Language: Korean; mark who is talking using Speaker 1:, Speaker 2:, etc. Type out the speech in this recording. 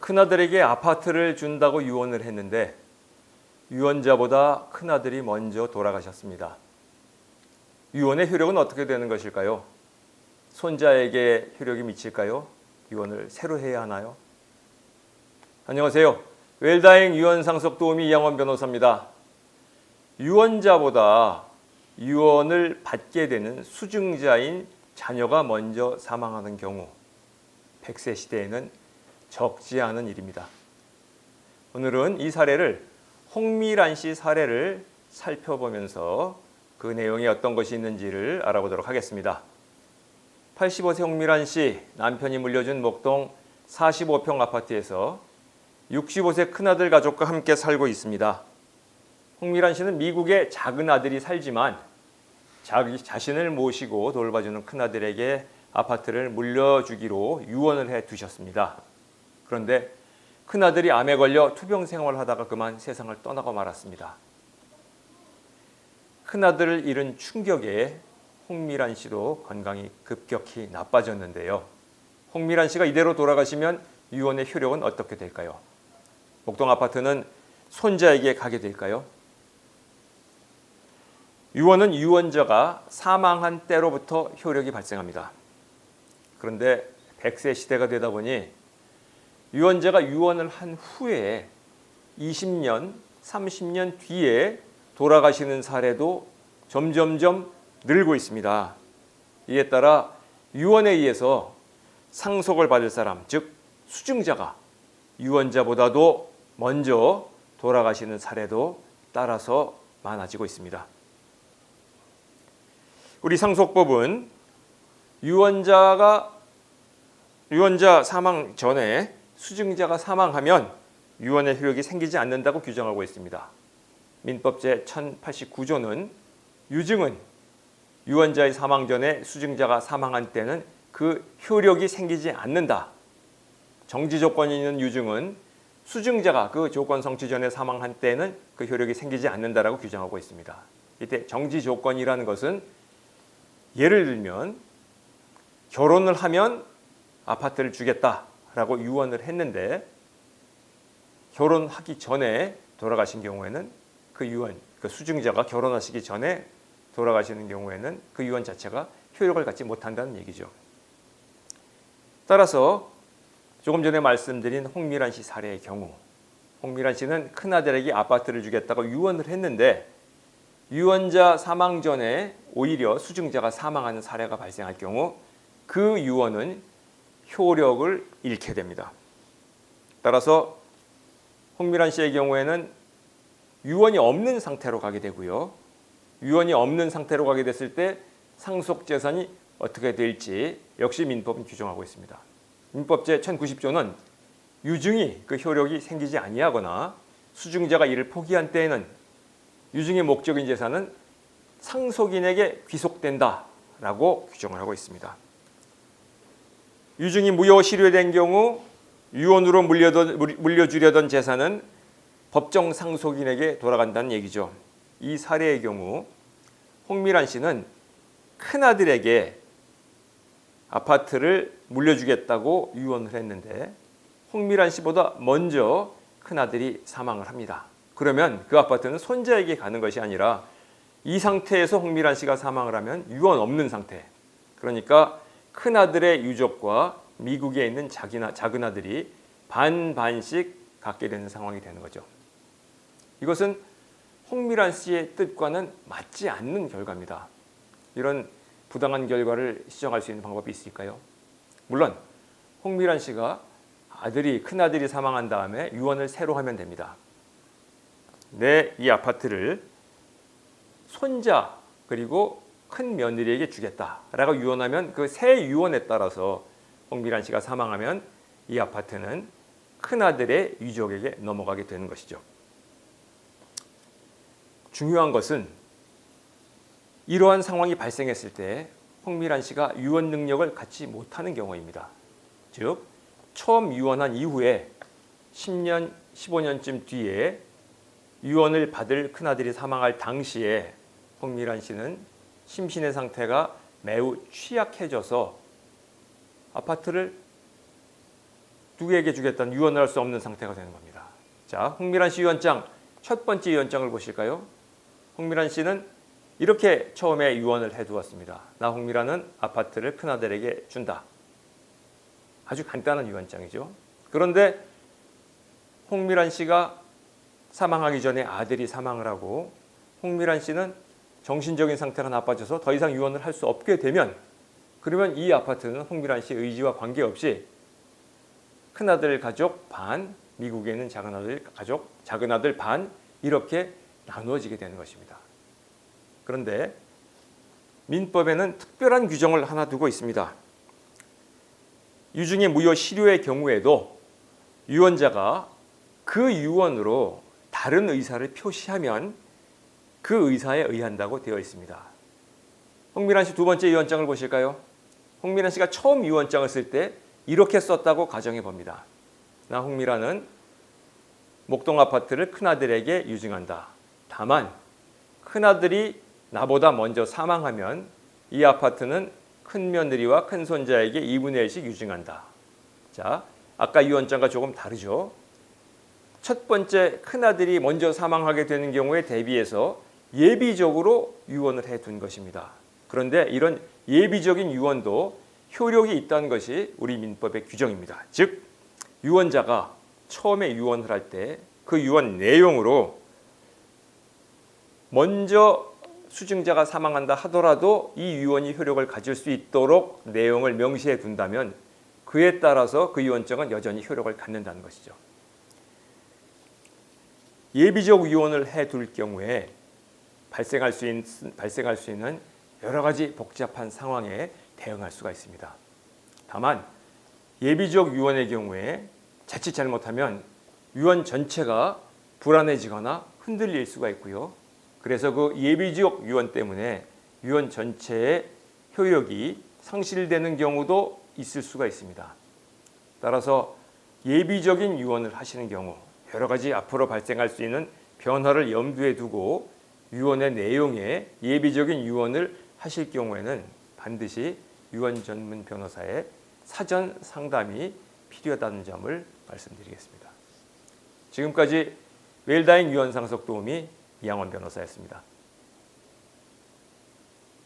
Speaker 1: 큰아들에게 아파트를 준다고 유언을 했는데 유언자보다 큰아들이 먼저 돌아가셨습니다. 유언의 효력은 어떻게 되는 것일까요? 손자에게 효력이 미칠까요? 유언을 새로 해야 하나요? 안녕하세요. 웰다잉 유언상속 도우미 이양원 변호사입니다. 유언자보다 유언을 받게 되는 수증자인 자녀가 먼저 사망하는 경우 100세 시대에는 적지 않은 일입니다. 오늘은 이 사례를 홍미란 씨 사례를 살펴보면서 그 내용에 어떤 것이 있는지를 알아보도록 하겠습니다. 85세 홍미란 씨, 남편이 물려준 목동 45평 아파트에서 65세 큰아들 가족과 함께 살고 있습니다. 홍미란 씨는 미국에 작은 아들이 살지만 자기 자신을 모시고 돌봐주는 큰아들에게 아파트를 물려주기로 유언을 해 두셨습니다. 그런데 큰아들이 암에 걸려 투병 생활을 하다가 그만 세상을 떠나고 말았습니다. 큰아들을 잃은 충격에 홍미란 씨도 건강이 급격히 나빠졌는데요. 홍미란 씨가 이대로 돌아가시면 유언의 효력은 어떻게 될까요? 목동 아파트는 손자에게 가게 될까요? 유언은 유언자가 사망한 때로부터 효력이 발생합니다. 그런데 100세 시대가 되다 보니 유언자가 유언을 한 후에 20년, 30년 뒤에 돌아가시는 사례도 점점점 늘고 있습니다. 이에 따라 유언에 의해서 상속을 받을 사람, 즉 수증자가 유언자보다도 먼저 돌아가시는 사례도 따라서 많아지고 있습니다. 우리 상속법은 유언자 사망 전에 수증자가 사망하면 유언의 효력이 생기지 않는다고 규정하고 있습니다. 민법 제1089조는 유증은 유언자의 사망 전에 수증자가 사망한 때는 그 효력이 생기지 않는다. 정지 조건이 있는 유증은 수증자가 그 조건 성취 전에 사망한 때는 그 효력이 생기지 않는다라고 규정하고 있습니다. 이때 정지 조건이라는 것은 예를 들면 결혼을 하면 아파트를 주겠다라고 유언을 했는데 결혼하기 전에 돌아가신 경우에는 그 유언, 그 수증자가 결혼하시기 전에 돌아가시는 경우에는 그 유언 자체가 효력을 갖지 못한다는 얘기죠. 따라서 조금 전에 말씀드린 홍미란 씨 사례의 경우 홍미란 씨는 큰아들에게 아파트를 주겠다고 유언을 했는데 유언자 사망 전에 오히려 수증자가 사망하는 사례가 발생할 경우 그 유언은 효력을 잃게 됩니다. 따라서 홍미란 씨의 경우에는 유언이 없는 상태로 가게 되고요. 유언이 없는 상태로 가게 됐을 때 상속 재산이 어떻게 될지 역시 민법은 규정하고 있습니다. 민법 제1090조는 유증이 그 효력이 생기지 아니하거나 수증자가 이를 포기한 때에는 유증의 목적인 재산은 상속인에게 귀속된다라고 규정을 하고 있습니다. 유증이 무효 실효된 경우 유언으로 물려주려던 재산은 법정 상속인에게 돌아간다는 얘기죠. 이 사례의 경우 홍미란 씨는 큰아들에게 아파트를 물려주겠다고 유언을 했는데 홍미란 씨보다 먼저 큰아들이 사망을 합니다. 그러면 그 아파트는 손자에게 가는 것이 아니라 이 상태에서 홍미란 씨가 사망을 하면 유언 없는 상태, 그러니까 큰아들의 유족과 미국에 있는 작은 아들이 반반씩 갖게 되는 상황이 되는 거죠. 이것은 홍미란 씨의 뜻과는 맞지 않는 결과입니다. 이런 부당한 결과를 시정할 수 있는 방법이 있을까요? 물론 홍미란 씨가 큰아들이 사망한 다음에 유언을 새로 하면 됩니다. 이 아파트를 손자 그리고 큰 며느리에게 주겠다라고 유언하면 그 새 유언에 따라서 홍미란 씨가 사망하면 이 아파트는 큰아들의 유족에게 넘어가게 되는 것이죠. 중요한 것은 이러한 상황이 발생했을 때 홍미란 씨가 유언 능력을 갖지 못하는 경우입니다. 즉 처음 유언한 이후에 10년, 15년쯤 뒤에 유언을 받을 큰아들이 사망할 당시에 홍미란 씨는 심신의 상태가 매우 취약해져서 아파트를 누구에게 주겠다는 유언을 할 수 없는 상태가 되는 겁니다. 자, 홍미란 씨 유언장 첫 번째 유언장을 보실까요? 홍미란 씨는 이렇게 처음에 유언을 해두었습니다. 나 홍미란은 아파트를 큰아들에게 준다. 아주 간단한 유언장이죠. 그런데 홍미란 씨가 사망하기 전에 아들이 사망을 하고 홍미란 씨는 정신적인 상태가 나빠져서 더 이상 유언을 할 수 없게 되면 그러면 이 아파트는 홍미란 씨의 의지와 관계없이 큰아들 가족 반, 미국에 있는 작은아들 가족, 작은아들 반 이렇게 나누어지게 되는 것입니다. 그런데 민법에는 특별한 규정을 하나 두고 있습니다. 유증의 무효 실효의 경우에도 유언자가 그 유언으로 다른 의사를 표시하면 그 의사에 의한다고 되어 있습니다. 홍미란 씨 두 번째 유언장을 보실까요? 홍미란 씨가 처음 유언장을 쓸 때 이렇게 썼다고 가정해 봅니다. 나 홍미란은 목동 아파트를 큰아들에게 유증한다. 다만 큰아들이 나보다 먼저 사망하면 이 아파트는 큰며느리와 큰손자에게 2분의 1씩 유증한다. 자, 아까 유언장과 조금 다르죠. 첫 번째 큰아들이 먼저 사망하게 되는 경우에 대비해서 예비적으로 유언을 해둔 것입니다. 그런데 이런 예비적인 유언도 효력이 있다는 것이 우리 민법의 규정입니다. 즉 유언자가 처음에 유언을 할 때 그 유언 내용으로 먼저 수증자가 사망한다 하더라도 이 유언이 효력을 가질 수 있도록 내용을 명시해 둔다면 그에 따라서 그 유언장은 여전히 효력을 갖는다는 것이죠. 예비적 유언을 해둘 경우에 발생할 수 있는 여러 가지 복잡한 상황에 대응할 수가 있습니다. 다만 예비적 유언의 경우에 자칫 잘못하면 유언 전체가 불안해지거나 흔들릴 수가 있고요. 그래서 그 예비적 유언 때문에 유언 전체의 효력이 상실되는 경우도 있을 수가 있습니다. 따라서 예비적인 유언을 하시는 경우 여러 가지 앞으로 발생할 수 있는 변화를 염두에 두고 유언의 내용에 예비적인 유언을 하실 경우에는 반드시 유언 전문 변호사의 사전 상담이 필요하다는 점을 말씀드리겠습니다. 지금까지 웰다잉 유언 상속 도우미 이양원 변호사였습니다.